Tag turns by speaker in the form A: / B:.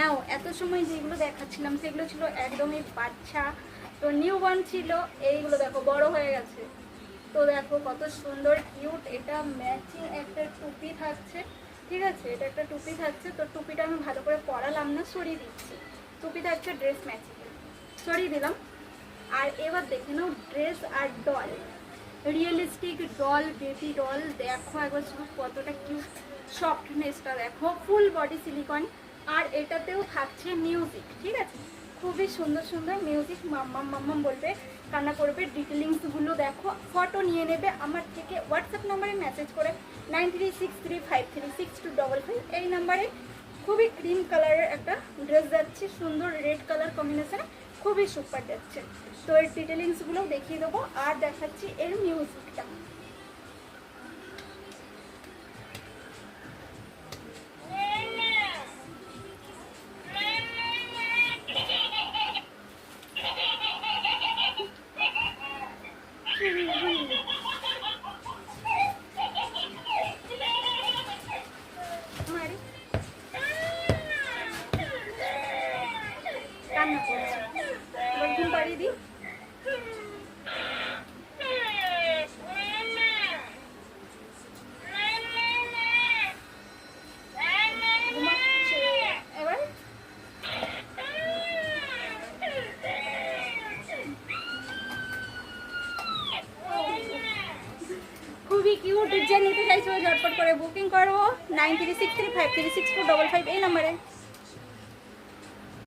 A: নাও এত সময় যেগুলো দেখাচ্ছিলাম সেগুলো ছিল একদমই বাচ্চা, তো নিউ বর্ন ছিল। এইগুলো দেখো বড় হয়ে গেছে। তো দেখো কত সুন্দর কিউট। এটা ম্যাচিং একটা টুপি থাকছে, ঠিক আছে, এটা একটা টুপি থাকছে। তো টুপিটা আমি ভালো করে পরালাম না, সরিয়ে দিচ্ছি। টুপি থাকছে ড্রেস ম্যাচিং, সরিয়ে দিলাম। আর এবার দেখে নাও ড্রেস আর doll, realistic doll, baby doll. দেখো একবার শুধু কতটা কিউট, সফটনেসটা দেখো, ফুল বডি সিলিকন। আর এটাতেও থাকছে মিউজিক, ঠিক আছে, খুবই সুন্দর সুন্দর মিউজিক। মাম্মাম মাম্মাম বলবে, কান্না করবে। ডিটেলিংসগুলো দেখো, ফটো নিয়ে নেবে আমার থেকে হোয়াটসঅ্যাপ নাম্বারে মেসেজ করে 9363536255 এই নাম্বারে। খুবই ক্রিম কালারের একটা ড্রেস যাচ্ছে, সুন্দর রেড কালার কম্বিনেশনে, খুবই সুপার যাচ্ছে। তো এর ডিটেলিংসগুলো দেখিয়ে দেবো আর দেখাচ্ছি এর মিউজিকটা। কান্না করছে, এবার ঘুম পাড়িয়ে দিই। এবার খুবই কিউট। যে নিতে চাইছো ঝটপট করে বুকিং করো 9363536255 এই নাম্বারে।